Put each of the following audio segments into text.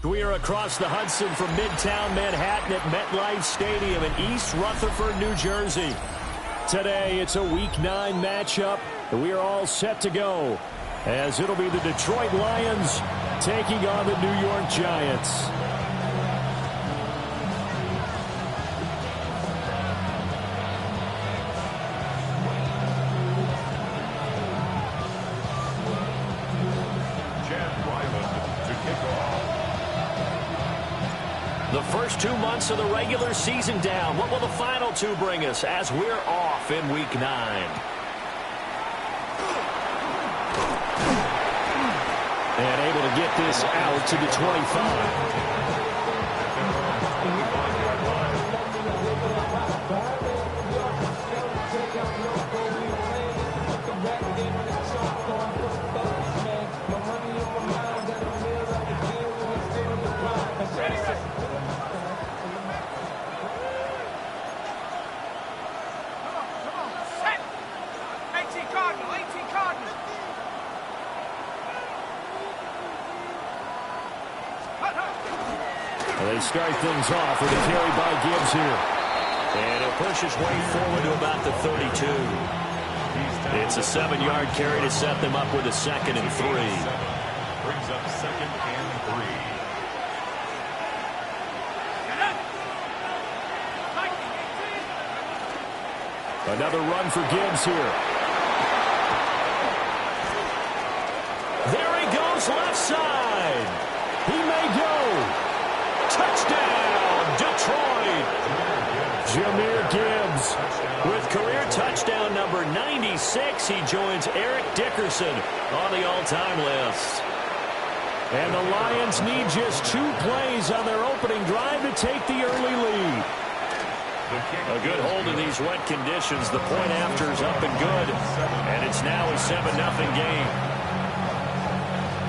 We are across the Hudson from Midtown Manhattan at MetLife Stadium in East Rutherford, New Jersey. Today, it's a Week 9 matchup, and we are all set to go, as it'll be the Detroit Lions taking on the New York Giants. The first 2 months of the regular season down. What will the final 2 bring us as we're off in Week 9? And able to get this out to the 25. They start things off with a carry by Gibbs here. And he'll push his way forward to about the 32. It's a 7-yard carry to set them up with a 2nd and 3. Brings up 2nd and 3. Another run for Gibbs here. There he goes left side. He may go. Touchdown, Detroit. Jahmyr Gibbs with career touchdown number 96. He joins Eric Dickerson on the all-time list. And the Lions need just 2 plays on their opening drive to take the early lead. A good hold in these wet conditions. The point after is up and good. And it's now a 7-0 game.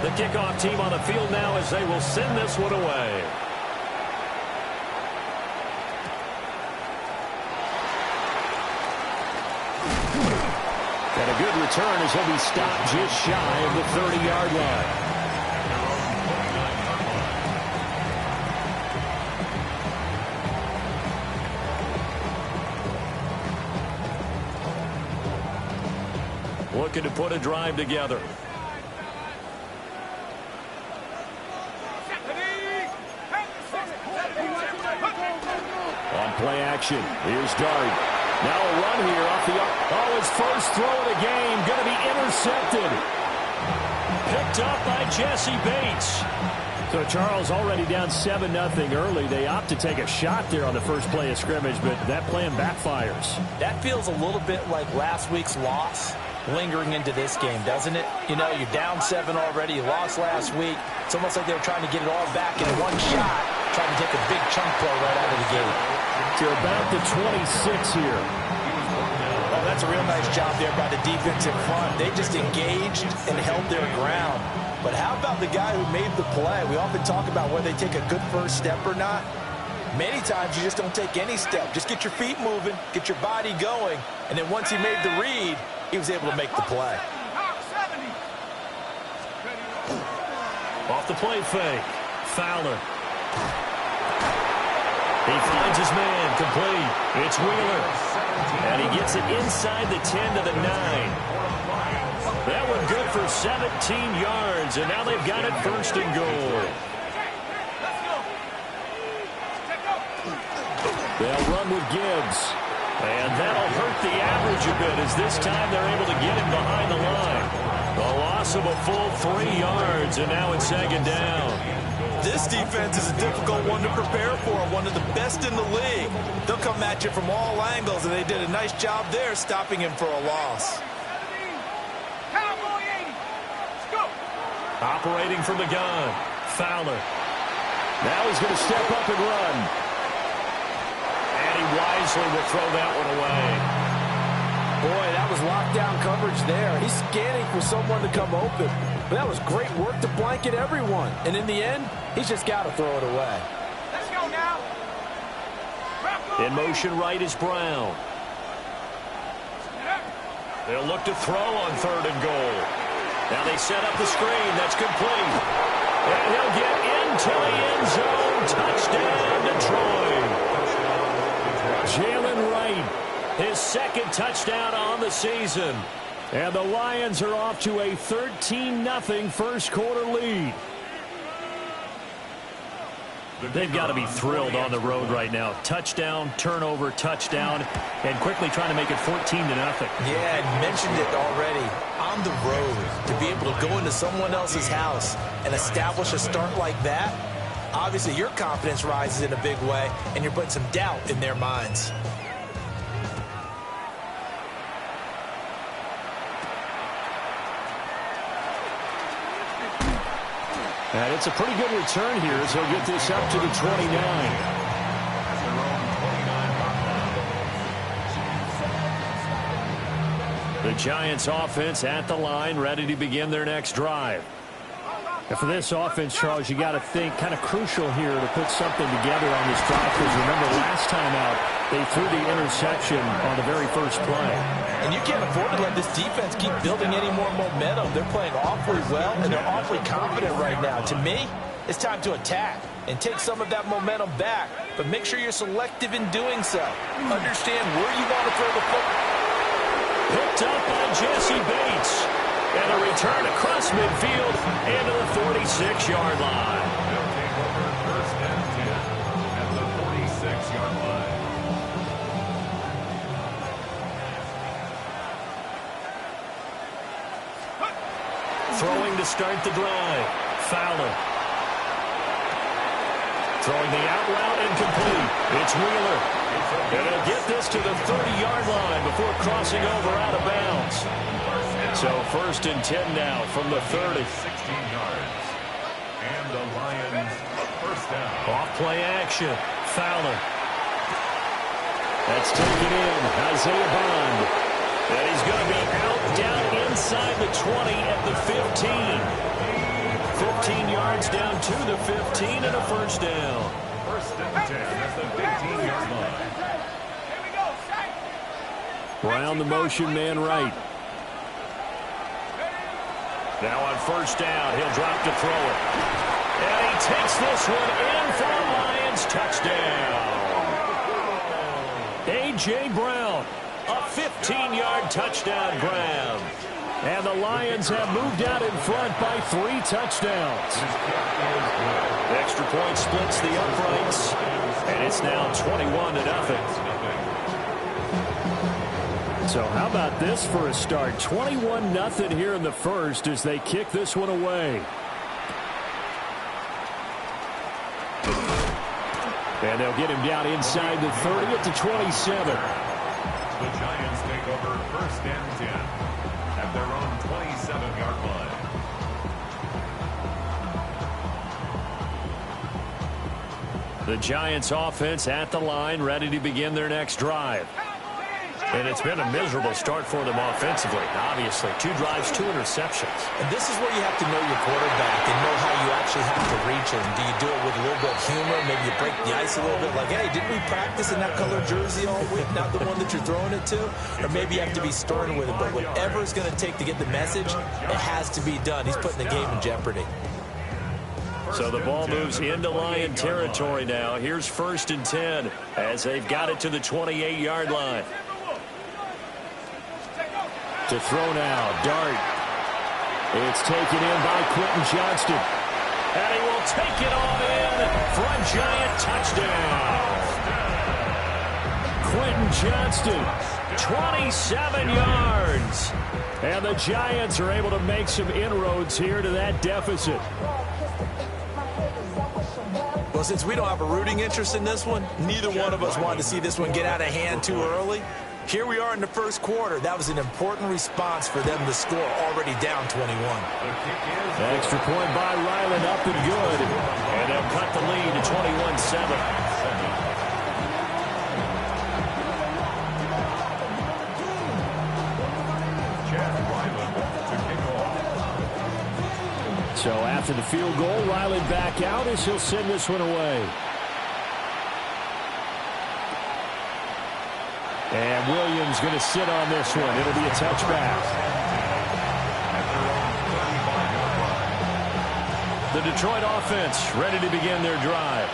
The kickoff team on the field now as they will send this one away. And a good return as he'll be stopped just shy of the 30-yard line. Looking to put a drive together. On play action, here's Dart. Now a run here off the arc. Oh, his first throw of the game going to be intercepted. Picked up by Jesse Bates. So Charles already down 7-0 early. They opt to take a shot there on the first play of scrimmage, but that plan backfires. That feels a little bit like last week's loss lingering into this game, doesn't it? You know, you're down 7 already. You lost last week. It's almost like they were trying to get it all back in one shot, trying to take a big chunk play right out of the gate. To about the 26 here. Well, that's a real nice job there by the defensive front. They just engaged and held their ground. But how about the guy who made the play? We often talk about whether they take a good first step or not. Many times you just don't take any step. Just get your feet moving, get your body going, and then once he made the read, he was able to make the play. Off the play fake. Fowler. He finds his man, complete. It's Wheeler. And he gets it inside the 10 to the 9. That one good for 17 yards, and now they've got it 1st and goal. They'll run with Gibbs. And that'll hurt the average a bit as this time they're able to get him behind the line. The loss of a full 3 yards, and now it's 2nd down. This defense is a difficult one to prepare for, one of the best in the league. They'll come at you from all angles, and they did a nice job there stopping him for a loss. Operating from the gun, Fowler. Now he's going to step up and run. And he wisely will throw that one away. Boy, that was lockdown coverage there. He's scanning for someone to come open. But that was great work to blanket everyone. And in the end, he's just got to throw it away. Let's go now. In motion right is Brown. They'll look to throw on 3rd and goal. Now they set up the screen. That's complete. And he'll get into the end zone. Touchdown, Detroit. Jalen Wright, his second touchdown on the season. And the Lions are off to a 13-0 first quarter lead. They've got to be thrilled on the road right now. Touchdown, turnover, touchdown, and quickly trying to make it 14-0. Yeah, I mentioned it already. On the road, to be able to go into someone else's house and establish a start like that, obviously your confidence rises in a big way, and you're putting some doubt in their minds. And it's a pretty good return here as he'll get this up to the 29. The Giants offense at the line, ready to begin their next drive. And for this offense, Charles, you got to think kind of crucial here to put something together on this drive, because remember last time out they threw the interception on the very first play. And you can't afford to let this defense keep building any more momentum. They're playing awfully well, and they're awfully confident right now. To me, it's time to attack and take some of that momentum back, but make sure you're selective in doing so. Understand where you want to throw the football. Picked up by Jesse Bates. And a return across midfield into the 46-yard line. They'll take over first and 10 at the 46-yard line. Throwing to start the drive. Fowler. Throwing the out route incomplete. It's Wheeler. And he'll get this to the 30-yard line before crossing over out of bounds. So first and 10 now from the 30. 16 yards. And the Lions first down. Off play action. Fowler. That's taken in. Isaiah Bond. And he's going to be out down inside the 20 at the 15. 15 yards down to the 15 and a first down. First and 10 at the 15-yard line. Round the motion man right. Now on first down, he'll drop to throw it. And he takes this one in for a Lions touchdown. A.J. Brown, a 15-yard touchdown grab. And the Lions have moved out in front by 3 touchdowns. Extra point splits the uprights. And it's now 21-0. So how about this for a start? 21-0 here in the first as they kick this one away. And they'll get him down inside the 30 at the 27. The Giants take over first and 10 at their own 27-yard line. The Giants offense at the line, ready to begin their next drive. And it's been a miserable start for them offensively. Obviously, 2 drives, 2 interceptions. And this is where you have to know your quarterback and know how you actually have to reach him. Do you do it with a little bit of humor? Maybe you break the ice a little bit like, hey, didn't we practice in that color jersey all week, not the one that you're throwing it to? Or maybe you have to be stern with him. But whatever it's going to take to get the message, it has to be done. He's putting the game in jeopardy. So the ball moves into Lion territory now. Here's first and 10 as they've got it to the 28-yard line. To throw now, Dart. It's taken in by Quentin Johnston. And he will take it on in for a Giant touchdown. Quentin Johnston, 27 yards. And the Giants are able to make some inroads here to that deficit. Well, since we don't have a rooting interest in this one, neither one of us wanted to see this one get out of hand too early. Here we are in the first quarter. That was an important response for them to score, already down 21. Extra point by Ryland, up and good. And they'll cut the lead to 21-7. So after the field goal, Ryland back out as he'll send this one away. And Williams going to sit on this one. It'll be a touchback. The the Detroit offense ready to begin their drive.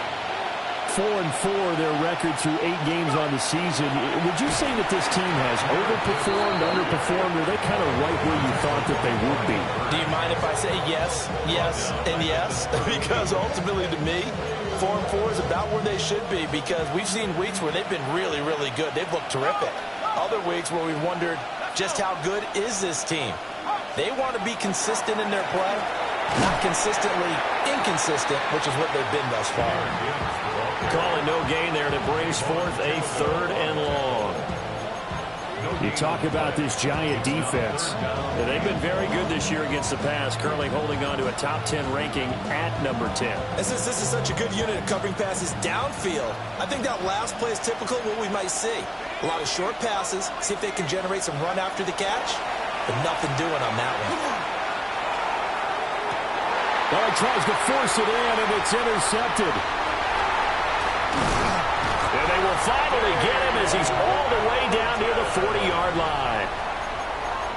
4-4 their record through 8 games on the season. Would you say that this team has overperformed, underperformed, or are they kind of right where you thought that they would be? Do you mind if I say yes, yes, and yes? Because ultimately to me, 4-4 is about where they should be, because we've seen weeks where they've been really, really good. They've looked terrific. Other weeks where we wondered just how good is this team. They want to be consistent in their play, not consistently inconsistent, which is what they've been thus far. Calling no gain there, and it brings forth a 3rd and long. You talk about this Giant defense. They've been very good this year against the pass, currently holding on to a top 10 ranking at number 10. And since this is such a good unit of covering passes downfield, I think that last play is typical of what we might see. A lot of short passes, see if they can generate some run after the catch, but nothing doing on that one. Well, he tries to force it in, and it's intercepted. And they will finally get him as he's all the way down near the 40-yard line.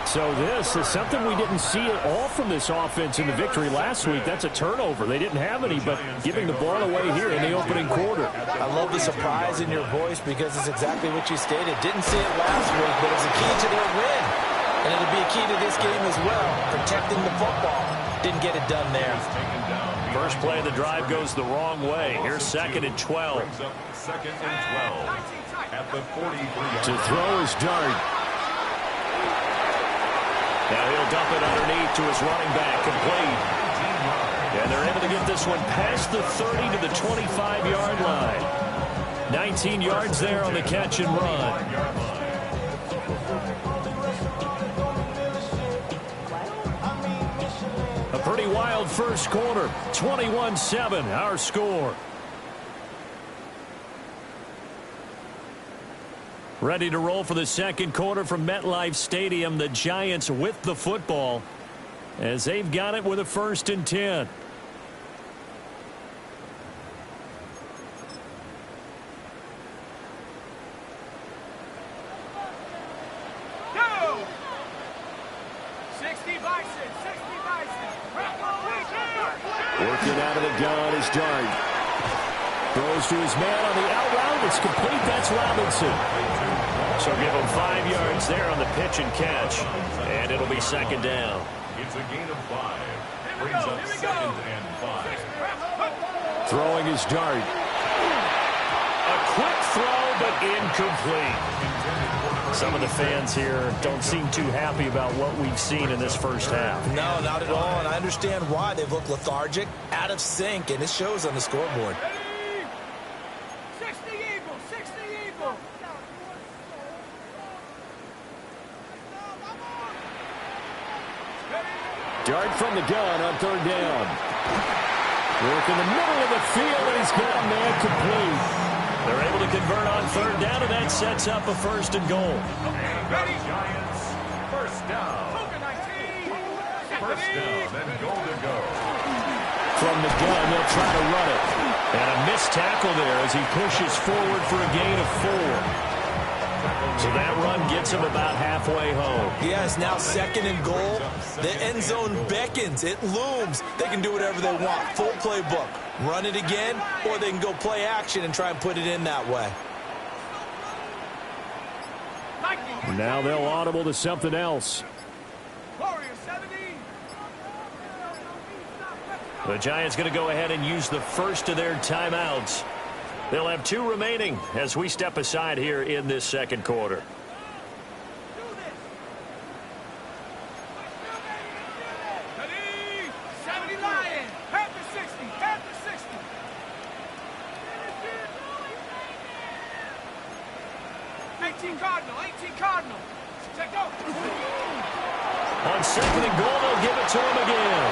So this is something we didn't see at all from this offense in the victory last week. That's a turnover. They didn't have any, but giving the ball away here in the opening quarter. I love the surprise in your voice because it's exactly what you stated. Didn't see it last week, but it's a key to their win. And it'll be a key to this game as well, protecting the football. Didn't get it done there. First play of the drive goes the wrong way. Here's 2nd and 12. 2nd and 12 at the 43-yard. To throw his dart. Now he'll dump it underneath to his running back, complete. And they're able to get this one past the 30 to the 25-yard line. 19 yards there on the catch and run. A pretty wild first quarter. 21-7, our score. Ready to roll for the second quarter from MetLife Stadium. The Giants with the football as they've got it with a 1st and 10. Working out of the gun is Dart. Throws to his man on the out route. It's complete. That's Robinson. So give him 5 yards there on the pitch and catch. And it'll be 2nd down. It's a gain of 5. Brings up 2nd and 5. Throwing his Dart. A quick throw, but incomplete. Some of the fans here don't seem too happy about what we've seen in this first half. No, not at all, and I understand why. They've looked lethargic, out of sync, and it shows on the scoreboard. 60 Eagles. Dart from the gun on 3rd down. Work in the middle of the field, and he's got a man complete. They're able to convert on 3rd down, and that sets up a 1st and goal. Ready, Giants. 1st down. 1st down and goal to go. From the gun, they'll try to run it. And a missed tackle there as he pushes forward for a gain of 4. So that run gets him about halfway home. Yes, now 2nd and goal. The end zone beckons. It looms. They can do whatever they want. Full playbook. Run it again, or they can go play action and try and put it in that way. Now they'll audible to something else. The Giants going to go ahead and use the first of their timeouts. They'll have 2 remaining as we step aside here in this second quarter. Cardinal. On 2nd and goal, they'll give it to him again.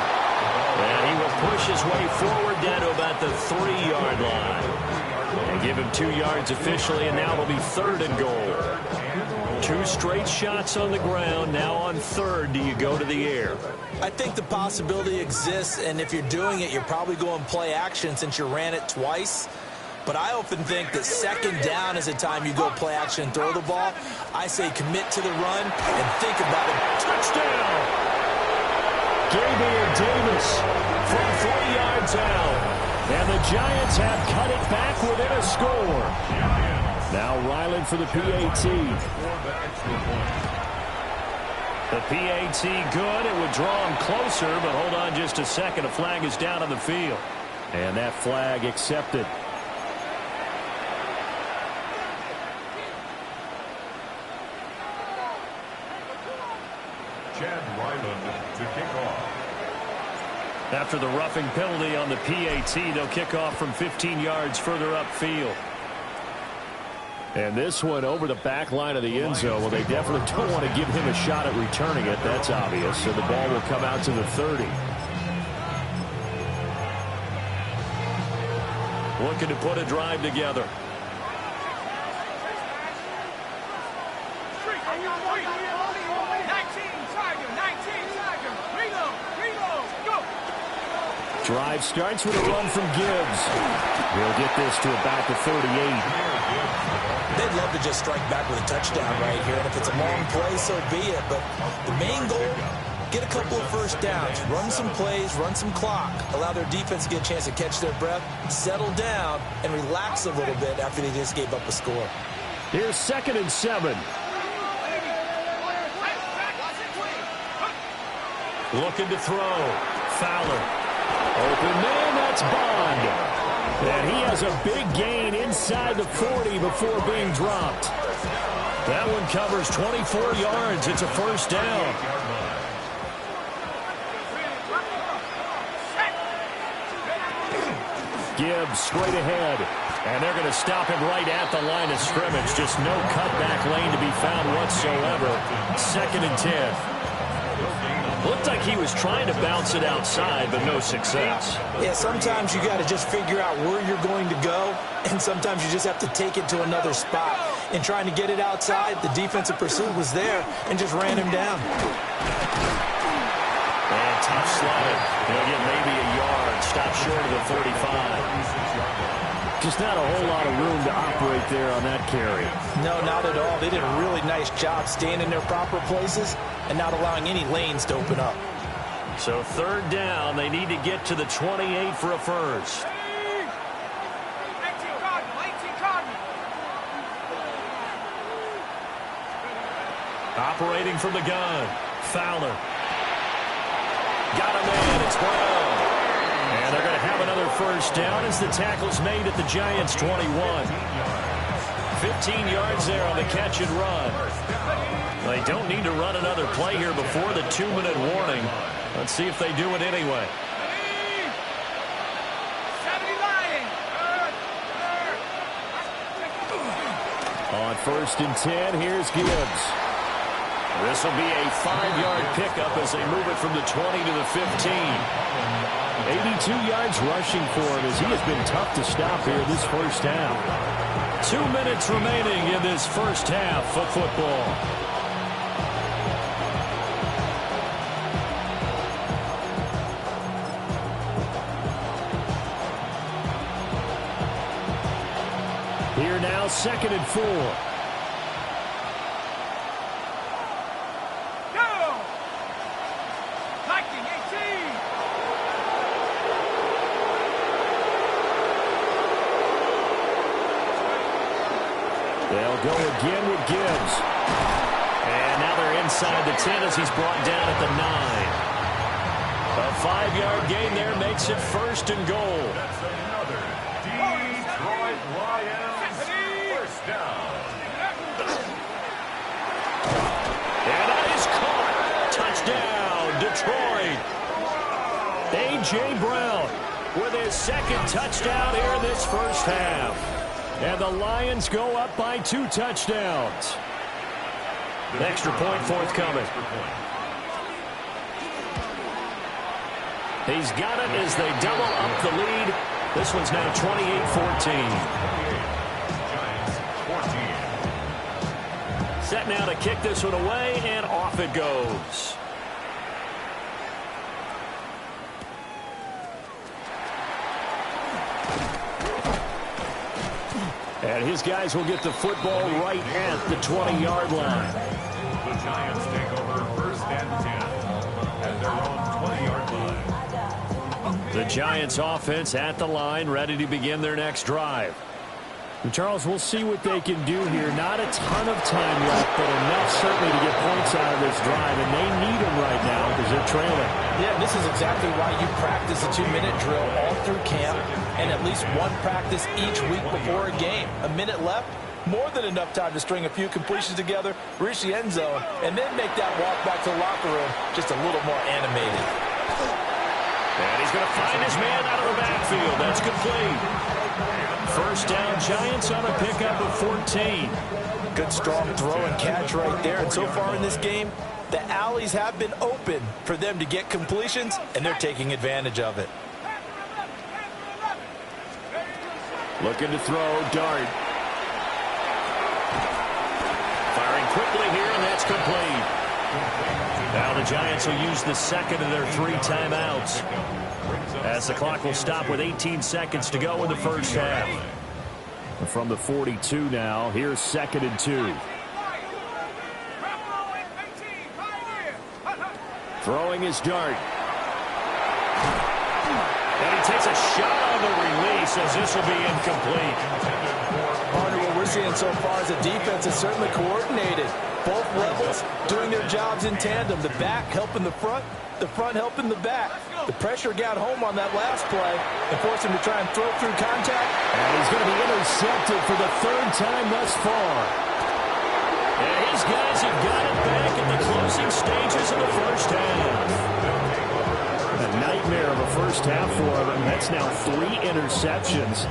And he will push his way forward down to about the 3-yard line. And give him 2 yards officially, and now it'll be 3rd and goal. 2 straight shots on the ground. Now on 3rd, do you go to the air? I think the possibility exists, and if you're doing it, you're probably going play action since you ran it twice. But I often think that 2nd down is the time you go play action and throw the ball. I say commit to the run and think about it. Touchdown! Gabriel Davis from 3 yards out. And the Giants have cut it back within a score. Now Ryland for the PAT. The PAT good. It would draw him closer, but hold on just a second. A flag is down on the field. And that flag accepted. Chad Ryland to kick off. After the roughing penalty on the PAT, they'll kick off from 15 yards further upfield. And this one over the back line of the end zone. Well, they definitely don't want to give him a shot at returning it. That's obvious. So the ball will come out to the 30. Looking to put a drive together. Drive starts with a run from Gibbs. He'll get this to about the 38. They'd love to just strike back with a touchdown right here. And if it's a long play, so be it. But the main goal, get a couple of first downs, run some plays, run some clock, allow their defense to get a chance to catch their breath, settle down, and relax a little bit after they just gave up a score. Here's 2nd and 7. Looking to throw. Fowler. Open man, that's Bond. And he has a big gain inside the 40 before being dropped. That one covers 24 yards. It's a first down. Gibbs straight ahead. And they're going to stop him right at the line of scrimmage. Just no cutback lane to be found whatsoever. 2nd and 10. Looked like he was trying to bounce it outside, but no success. Yeah, sometimes you got to just figure out where you're going to go, and sometimes you just have to take it to another spot. In trying to get it outside, the defensive pursuit was there and just ran him down. And tough slide. He'll get maybe a yard. Stop short of the 35. Just not a whole lot of room to operate there on that carry. No, not at all. They did a really nice job staying in their proper places and not allowing any lanes to open up. So 3rd down, they need to get to the 28 for a first. 18 Cardinal. Operating from the gun. Fowler. Got him in. It's Brown. And they're going to have another first down as the tackle's made at the Giants' 21. 15 yards there on the catch and run. They don't need to run another play here before the 2-minute warning. Let's see if they do it anyway. 79. On 1st and 10, here's Gibbs. This will be a 5-yard pickup as they move it from the 20 to the 15. 82 yards rushing for him as he has been tough to stop here this first half. 2 minutes remaining in this first half of football. Here now, 2nd and 4. They'll go again with Gibbs. And now they're inside the 10 as he's brought down at the 9. A 5-yard gain there makes it 1st and goal. That's another Detroit Lions first down. And that is caught. Touchdown, Detroit. A.J. Brown with his 2nd touchdown here in this first half. And the Lions go up by 2 touchdowns. Extra point forthcoming. He's got it as they double up the lead. This one's now 28-14. Set now to kick this one away, and off it goes. And his guys will get the football right at the 20-yard line. The Giants take over 1st and 10 at their own 20-yard The Giants offense at the line, ready to begin their next drive. And Charles, we'll see what they can do here. Not a ton of time left, but enough certainly to get points out of this drive, and they need them right now because they're trailing. Yeah, this is exactly why you practice a 2-minute drill all through camp and at least one practice each week before a game. A minute left, more than enough time to string a few completions together, reach the end zone, and then make that walk back to the locker room just a little more animated. And he's going to find his man out of the backfield. That's complete. First down, Giants on a pickup of 14. Good strong throw and catch right there. And so far in this game, the alleys have been open for them to get completions, and they're taking advantage of it. Looking to throw, Dart. Firing quickly here, and that's complete. Now the Giants will use the second of their 3 timeouts, as the clock will stop with 18 seconds to go in the first half. From the 42 now, here's 2nd and 2. Throwing his Dart. And he takes a shot on the release, as this will be incomplete. What we're seeing so far is the defense is certainly coordinated. Both levels doing their jobs in tandem. The back helping the front helping the back. The pressure got home on that last play and forced him to try and throw through contact. And he's going to be intercepted for the 3rd time thus far. And his guys have got it back in the closing stages of the first half. A nightmare of a first half for him. That's now 3 interceptions.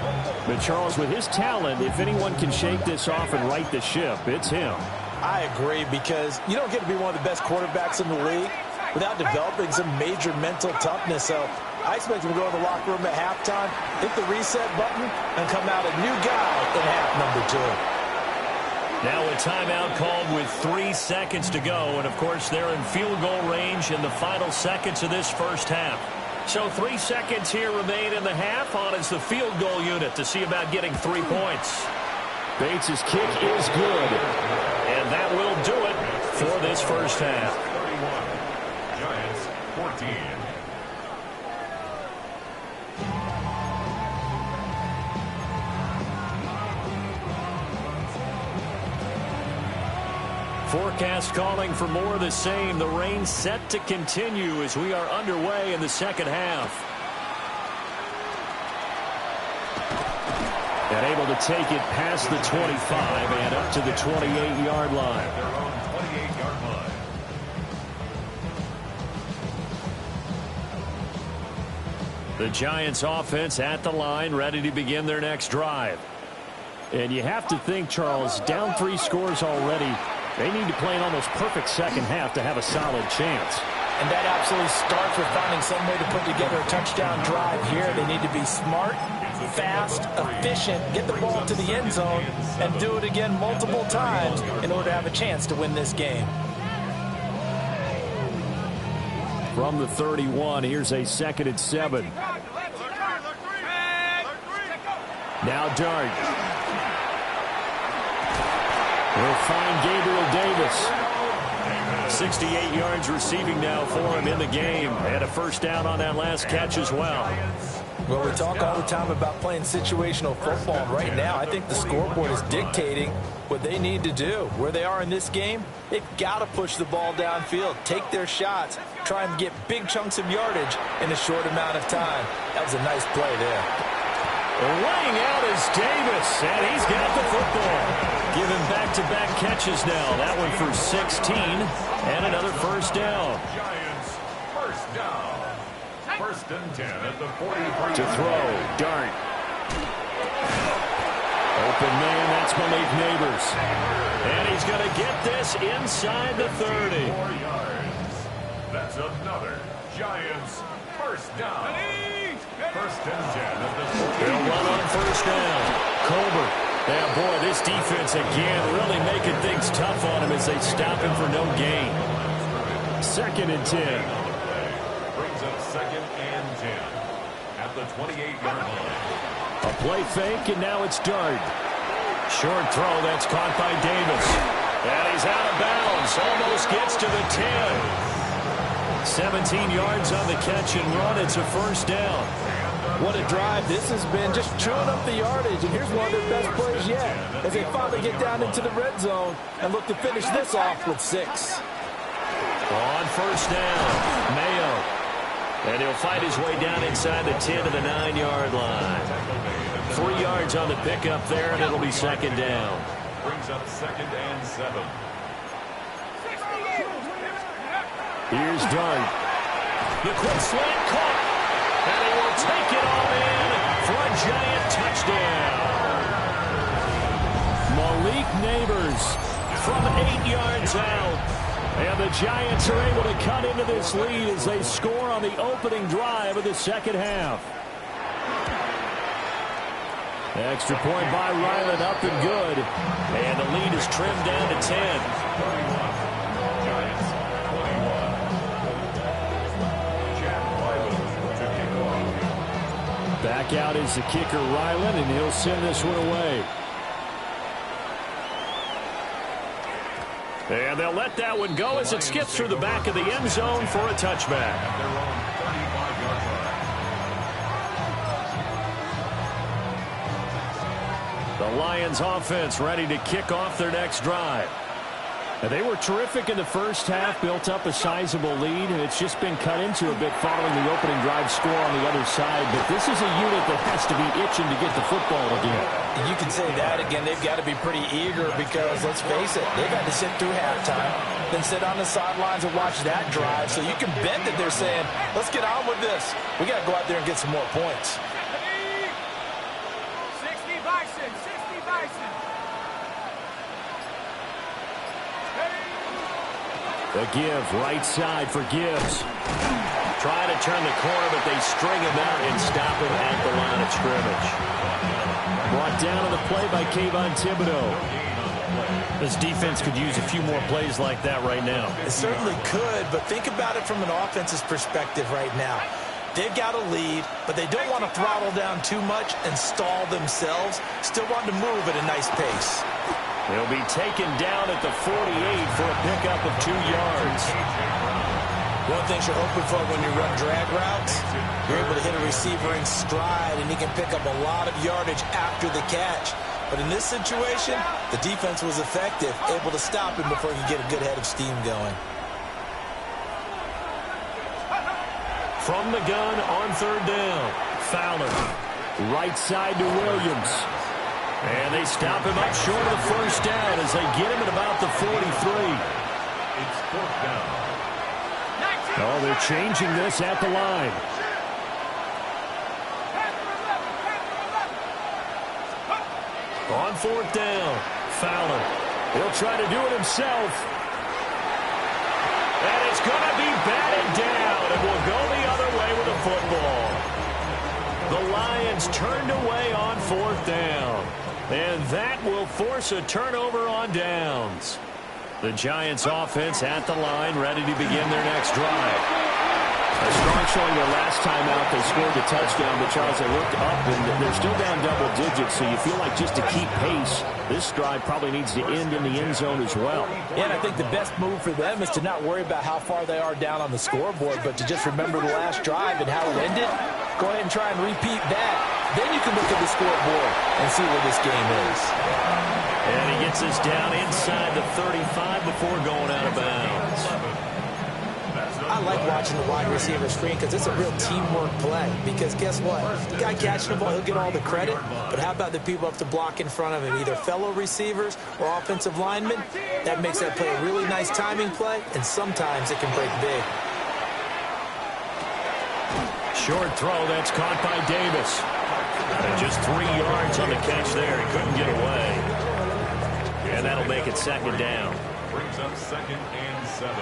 But Charles, with his talent, if anyone can shake this off and right the ship, it's him. I agree, because you don't get to be one of the best quarterbacks in the league without developing some major mental toughness. So I expect him to go in the locker room at halftime, hit the reset button, and come out a new guy in half number 2. Now a timeout called with 3 seconds to go. And, of course, they're in field goal range in the final seconds of this first half. So 3 seconds here remain in the half. On is the field goal unit to see about getting 3 points. Bates' kick is good. And that will do it for this first half. 31. Giants 14. Forecast calling for more of the same. The rain set to continue as we are underway in the second half. And able to take it past the 25 and up to the 28-yard line. Their own 28-yard line. The Giants offense at the line, ready to begin their next drive. And you have to think, Charles, down 3 scores already. They need to play an almost perfect second half to have a solid chance. And that absolutely starts with finding some way to put together a touchdown drive here. They need to be smart, fast, efficient, get the ball to the end zone, and do it again multiple times in order to have a chance to win this game. From the 31, here's a 2nd and 7. Now Dart. We'll find Gabriel Davis. 68 yards receiving now for him in the game. And a first down on that last catch as well. Well, we talk all the time about playing situational football. Right now, I think the scoreboard is dictating what they need to do. Where they are in this game, they've got to push the ball downfield, take their shots, try and get big chunks of yardage in a short amount of time. That was a nice play there. Laying out is Davis, and he's got the football. Giving back-to-back catches now. That one for 16, and another first down. Giants first down. 1st and 10 at the 43. To throw, Dart. Open man, that's Malik Neighbors. And he's going to get this inside the 30. 4 yards. That's another Giants first down. 1st and 10 at the 43. They'll run on first down. Colbert. Yeah, boy, this defense again really making things tough on him as they stop him for no gain. 2nd and 10. Brings up 2nd and 10 at the 28-yard line. A play fake, and now it's Dart. Short throw, that's caught by Davis. And he's out of bounds. Almost gets to the 10. 17 yards on the catch and run. It's a first down. What a drive this has been, just chewing up the yardage. And here's one of their best plays yet as they finally get down into the red zone and look to finish this off with 6. On first down, Mayo. And he'll fight his way down inside the 10 to the 9-yard line. 3 yards on the pickup there, and it'll be second down. Brings up 2nd and 7. Here's Dart. The quick slant caught. And he will take it all in for a giant touchdown. Malik Neighbors from 8 yards out. And the Giants are able to cut into this lead as they score on the opening drive of the second half. Extra point by Ryland, up and good. And the lead is trimmed down to 10. Giants 21. Back out is the kicker, Ryland, and he'll send this one away. And they'll let that one go as it skips through the back of the end zone for a touchback. At their own 35-yard line. The Lions offense ready to kick off their next drive. And they were terrific in the first half, built up a sizable lead, and it's just been cut into a bit following the opening drive score on the other side. But this is a unit that has to be itching to get the football again. You can say that again. They've got to be pretty eager because, let's face it, they've had to sit through halftime, then sit on the sidelines and watch that drive. So you can bet that they're saying, let's get on with this. We got to go out there and get some more points. 60 Bison, 60 Bison. The give, right side for Gibbs. Trying to turn the corner, but they string him out and stop him at the line of scrimmage. Brought down on the play by Kayvon Thibodeau. This defense could use a few more plays like that right now. It certainly could, but think about it from an offense's perspective right now. They've got a lead, but they don't want to throttle down too much and stall themselves. Still want to move at a nice pace. He'll be taken down at the 48 for a pickup of 2 yards. One thing you're hoping for when you run drag routes, you're able to hit a receiver in stride, and he can pick up a lot of yardage after the catch. But in this situation, the defense was effective, able to stop him before he could get a good head of steam going. From the gun on third down, Fowler. Right side to Williams. And they stop him up short of the first down as they get him at about the 43. It's 4th down. Oh, they're changing this at the line. On 4th down, Fowler. He'll try to do it himself. And it's going to be batted down, and will go the other way with the football. The Lions turned away on 4th down. And that will force a turnover on downs. The Giants offense at the line, ready to begin their next drive. A strong showing their last time out. They scored the touchdown, but Charles, they looked up, and they're still down double digits, so you feel like just to keep pace, this drive probably needs to end in the end zone as well. Yeah, and I think the best move for them is to not worry about how far they are down on the scoreboard, but to just remember the last drive and how it ended. Go ahead and try and repeat that. Then you can look at the scoreboard and see where this game is. And he gets us down inside the 35 before going out of bounds. I like watching the wide receiver screen because it's a real teamwork play. Because guess what? The guy catching the ball, he'll get all the credit. But how about the people up to block in front of him, either fellow receivers or offensive linemen? That makes that play a really nice timing play, and sometimes it can break big. Short throw, that's caught by Davis. And just 3 yards on the catch there. He couldn't get away. And that'll make it second down. Brings up 2nd and 7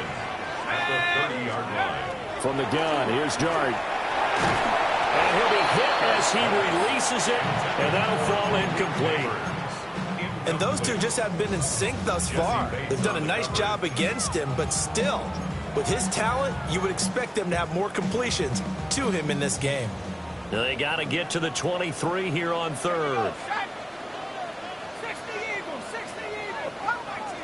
at the 30-yard line. From the gun, here's Dart. And he'll be hit as he releases it, and that'll fall incomplete. And those two just haven't been in sync thus far. They've done a nice job against him, but still, with his talent, you would expect them to have more completions to him in this game. They got to get to the 23 here on third. 60 Eagles, 60 Eagles. Come 19,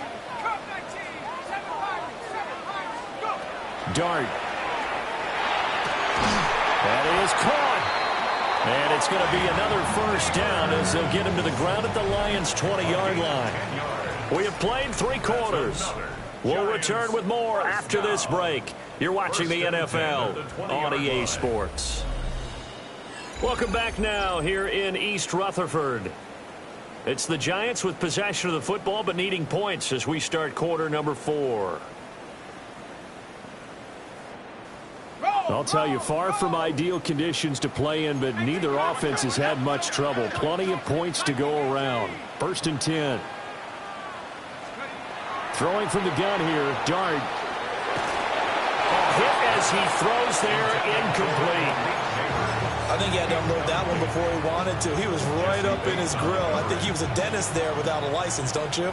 7 Pirates, go. Dart That is caught. And it's going to be another first down as they'll get him to the ground at the Lions' 20-yard line. We have played 3 quarters. We'll return with more after this break. You're watching the NFL on EA Sports. Welcome back now here in East Rutherford. It's the Giants with possession of the football but needing points as we start quarter number 4. I'll tell you, far from ideal conditions to play in, but neither offense has had much trouble. Plenty of points to go around. 1st and 10. Throwing from the gun here, Dart. Hit as he throws there, incomplete. I think he had to unload that one before he wanted to. He was right up in his grill. I think he was a dentist there without a license, don't you?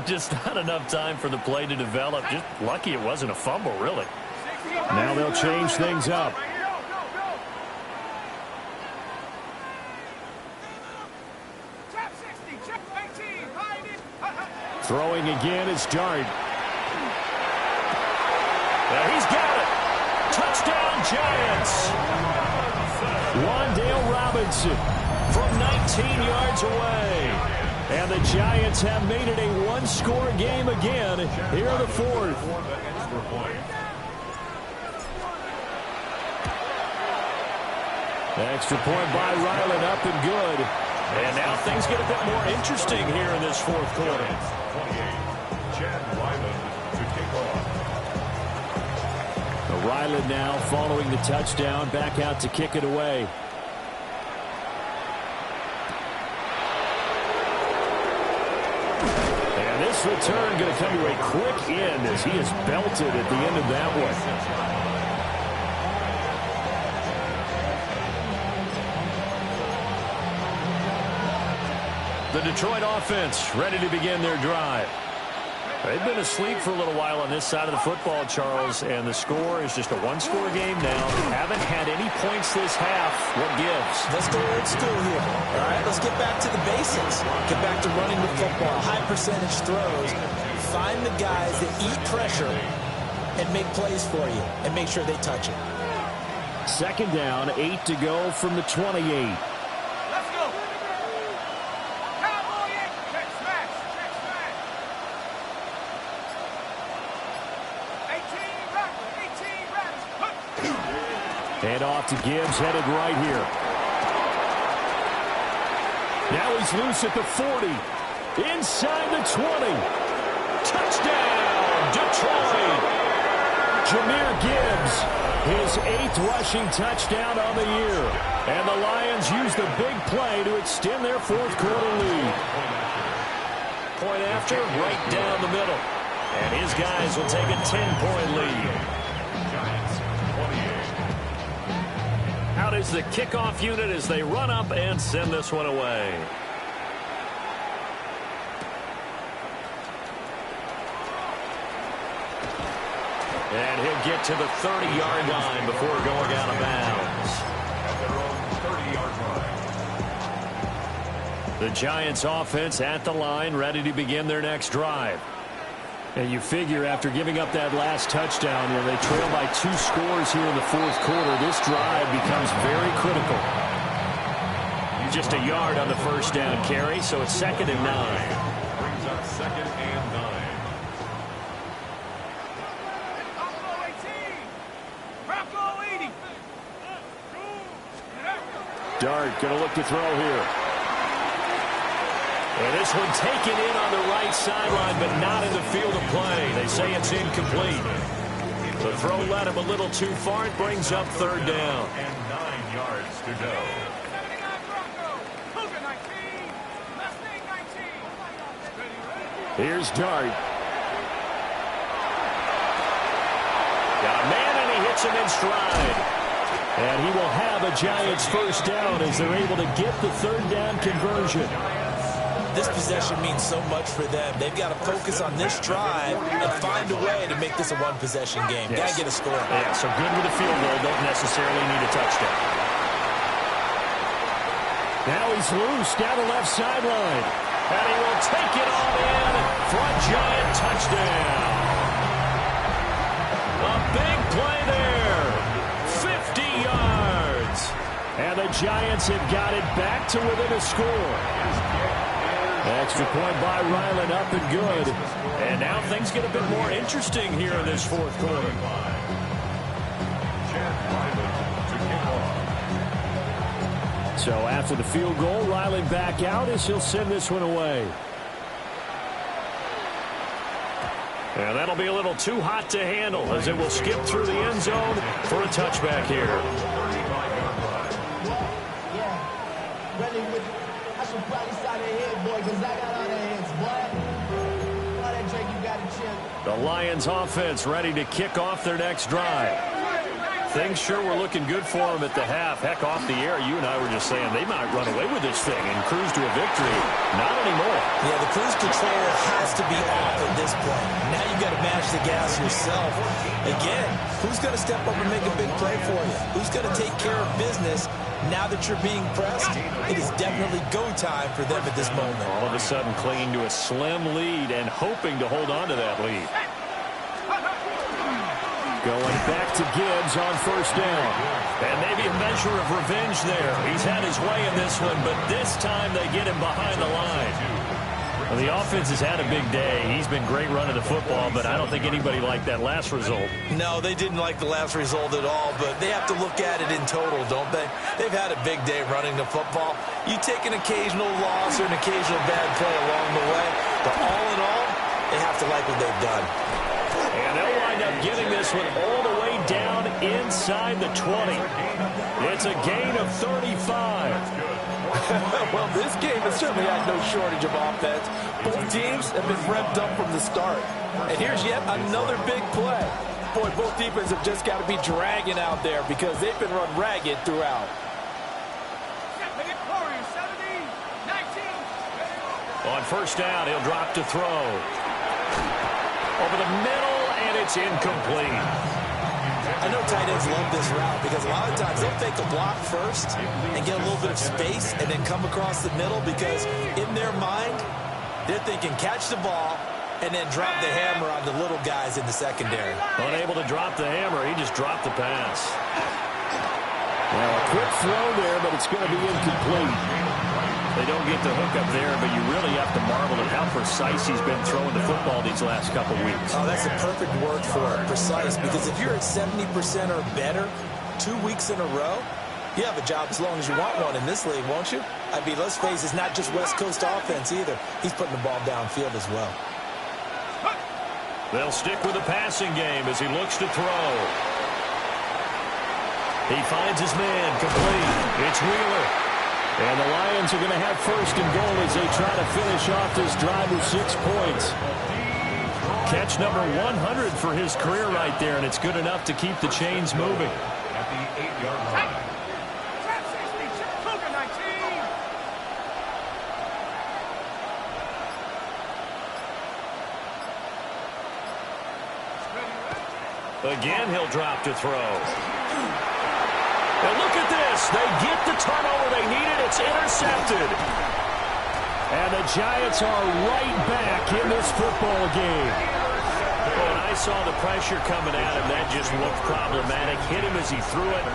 Just not enough time for the play to develop. Just lucky it wasn't a fumble, really. Now they'll change things up. Throwing again is Dart. He's got it. Touchdown, Giants. Wan'Dale Robinson From 19 yards away. And the Giants have made it a one-score game again here in the 4th. Extra point by Ryland, up and good. And now things get a bit more interesting here in this 4th quarter. 28, Chad Ryland to kick off. Ryland now following the touchdown, back out to kick it away. And this return going to come to a quick end as he is belted at the end of that one. The Detroit offense ready to begin their drive. They've been asleep for a little while on this side of the football, Charles, and the score is just a one-score game now. They haven't had any points this half. What gives? Let's go old school here. All right, let's get back to the basics. Get back to running the football, high percentage throws. Find the guys that eat pressure and make plays for you and make sure they touch it. 2nd down, 8 to go from the 28. Hand off to Gibbs, headed right here. Now he's loose at the 40. Inside the 20. Touchdown, Detroit. Jahmyr Gibbs, his 8th rushing touchdown on the year. And the Lions use the big play to extend their 4th quarter lead. Point after, right down the middle. And his guys will take a 10-point lead. Out is the kickoff unit as they run up and send this one away. And he'll get to the 30-yard line before going out of bounds. At their own 30-yard line. The Giants offense at the line, ready to begin their next drive. And you figure after giving up that last touchdown, they trail by 2 scores here in the 4th quarter. This drive becomes very critical. Just a yard on the first down carry, so it's 2nd and 9. Brings up 2nd and 9. Dart going to look to throw here. And this one taken in on the right sideline, but not in the field of play. They say it's incomplete. The throw led him a little too far. It brings up 3rd down. And 9 yards to go. Here's Dart. Got a man, and he hits him in stride. And he will have a Giants first down as they're able to get the 3rd down conversion. This possession means so much for them. They've got to focus on this drive and find a way to make this a one-possession game. Yes. Got to get a score. Yeah, so good with a field goal. Don't necessarily need a touchdown. Now he's loose down the left sideline. And he will take it all in. Front Giant touchdown. A big play there. 50 And the Giants have got it back to within a score. Extra point by Ryland, up and good. And now things get a bit more interesting here in this fourth quarter. So after the field goal, Ryland back out as he'll send this one away. And that'll be a little too hot to handle as it will skip through the end zone for a touchback here. I should probably start their head, boy, because I got all their heads, boy. All that drink, you got to chill. The Lions offense ready to kick off their next drive. Things sure were looking good for them at the half. Heck, off the air, you and I were just saying they might run away with this thing and cruise to a victory. Not anymore. Yeah, the cruise control has to be off at this point. Now you've got to match the gas yourself. Again, who's going to step up and make a big play for you? Who's going to take care of business now that you're being pressed? It is definitely go time for them at this moment. All of a sudden clinging to a slim lead and hoping to hold on to that lead. Going back to Gibbs on first down. And maybe a measure of revenge there. He's had his way in this one, but this time they get him behind the line. Well, the offense has had a big day. He's been great running the football, but I don't think anybody liked that last result. No, they didn't like the last result at all, but they have to look at it in total, don't they? They've had a big day running the football. You take an occasional loss or an occasional bad play along the way, but all in all, they have to like what they've done. And they'll wind up getting this one all the way down inside the 20. It's a gain of 35. Well, this game has certainly had no shortage of offense. Both teams have been revved up from the start. And here's yet another big play. Boy, both defenses have just got to be dragging out there because they've been run ragged throughout. On first down, he'll drop to throw. Over the middle, and it's incomplete. I know tight ends love this route because a lot of times they'll fake a block first and get a little bit of space and then come across the middle because in their mind, they're thinking catch the ball and then drop the hammer on the little guys in the secondary. Unable to drop the hammer, he just dropped the pass. Well, a quick throw there, but it's going to be incomplete. They don't get the hook up there, but you really have to marvel at how precise he's been throwing the football these last couple weeks. Oh, that's a perfect word for it, precise, because if you're at 70% or better 2 weeks in a row, you have a job as long as you want one in this league, won't you? I mean, let's face it, it's not just West Coast offense either. He's putting the ball downfield as well. They'll stick with the passing game as he looks to throw. He finds his man complete. It's Wheeler. And the Lions are going to have first and goal as they try to finish off this drive with 6 points. Catch number 100 for his career right there, and it's good enough to keep the chains moving. At the 8-yard line. Again, he'll drop to throw. And look at this. They get the turnover they needed. It's intercepted. And the Giants are right back in this football game. When I saw the pressure coming at him, that just looked problematic. Hit him as he threw it,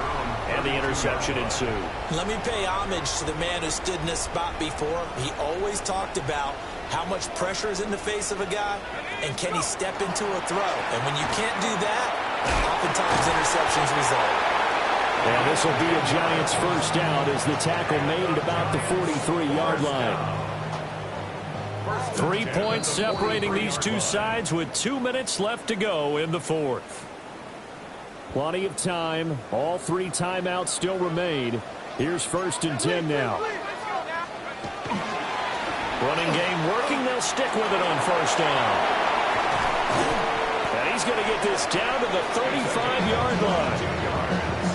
and the interception ensued. Let me pay homage to the man who stood in this spot before. He always talked about how much pressure is in the face of a guy, and can he step into a throw? And when you can't do that, oftentimes interceptions result. And this will be a Giants first down as the tackle made at about the 43-yard line. 3 points separating these two sides with 2 minutes left to go in the fourth. Plenty of time. All 3 timeouts still remain. Here's first and 10 now. Running game working. They'll stick with it on first down. And he's going to get this down to the 35-yard line.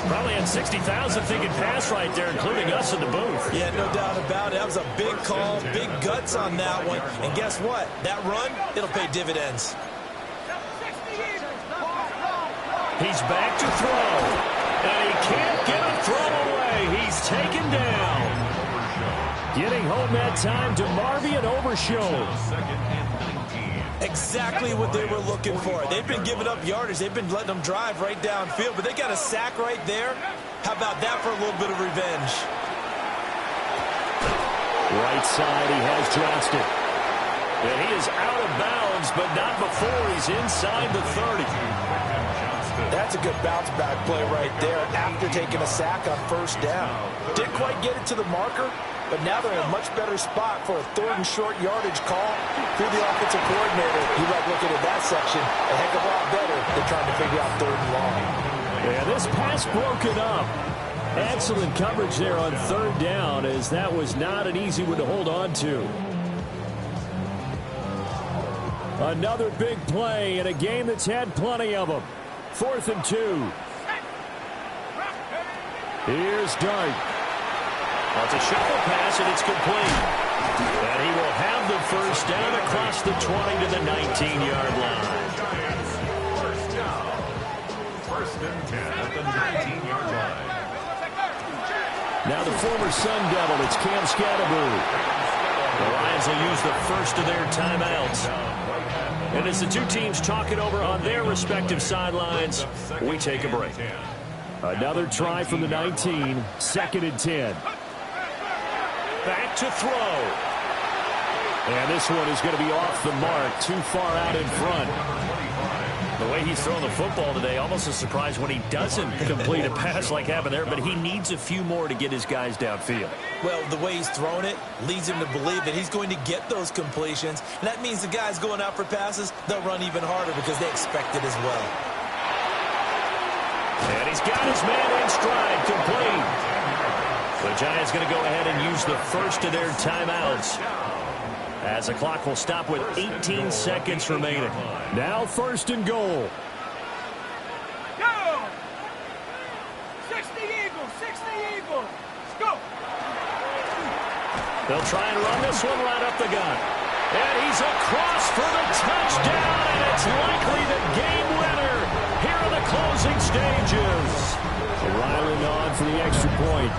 Probably had 60,000 thinking pass right there, including us in the booth. Yeah, no doubt about it. That was a big call, big guts on that one. And guess what? That run, it'll pay dividends. He's back to throw. And he can't get a throw away. He's taken down. Getting home that time to Marvian Overshown. Exactly what they were looking for. They've been giving up yardage. They've been letting them drive right downfield, but they got a sack right there. How about that for a little bit of revenge? Right side, he has Johnston. And he is out of bounds, but not before he's inside the 30. That's a good bounce-back play right there after taking a sack on first down. Didn't quite get it to the marker, but now they're in a much better spot for a 3rd and short yardage call through the offensive coordinator. You like looking at that section a heck of a lot better than trying to figure out 3rd and long. Yeah, this pass broken up. Excellent coverage there on 3rd down, as that was not an easy one to hold on to. Another big play in a game that's had plenty of them. 4th and 2. Here's Dart. Well, it's a shuffle pass, and it's complete. And he will have the first down across the 20 to the 19-yard line. First down. 1st and 10 at the 19-yard line. Now the former Sun Devil, it's Cam Scatterbury. The Lions will use the first of their timeouts. And as the two teams talk it over on their respective sidelines, we take a break. Another try from the 19, 2nd and 10. Back to throw. And this one is going to be off the mark, too far out in front. The way he's throwing the football today, almost a surprise when he doesn't complete a pass like happened there, but he needs a few more to get his guys downfield. Well, the way he's thrown it leads him to believe that he's going to get those completions. And that means the guys going out for passes, they'll run even harder because they expect it as well. And he's got his man in stride, complete. The Giants going to go ahead and use the first of their timeouts, as the clock will stop with 18 seconds remaining. Now 1st and goal. Go! 60 Eagles, 60 Eagles. Let's go! They'll try and run this one right up the gut. And he's across for the touchdown, and it's likely the game winner here in the closing stages. Ryland on for the extra point.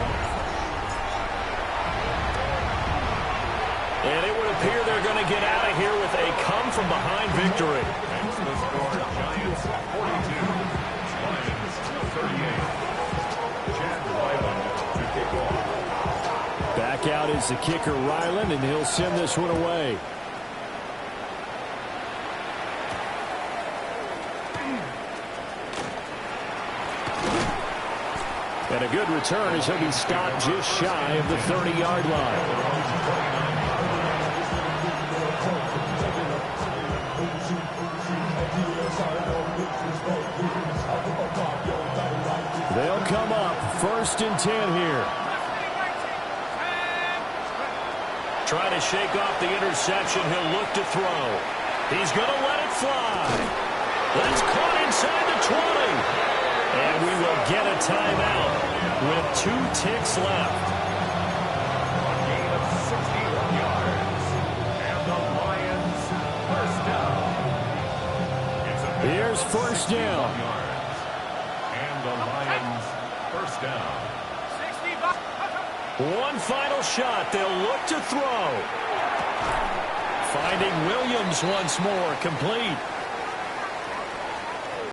And it would appear they're going to get out of here with a come-from-behind victory. Giants 42, Lions 38. Chad Ryland to kick off. Back out is the kicker, Ryland, and he'll send this one away. And a good return as he'll be stopped just shy of the 30-yard line. They'll come up 1st and 10 here. Trying to shake off the interception. He'll look to throw. He's going to let it fly. That's caught inside the 20. And we will get a timeout with 2 ticks left. A gain of 61 yards. And the Lions first down. Here's 1st down. And the Lions first down. 65. One final shot. They'll look to throw. Finding Williams once more, complete.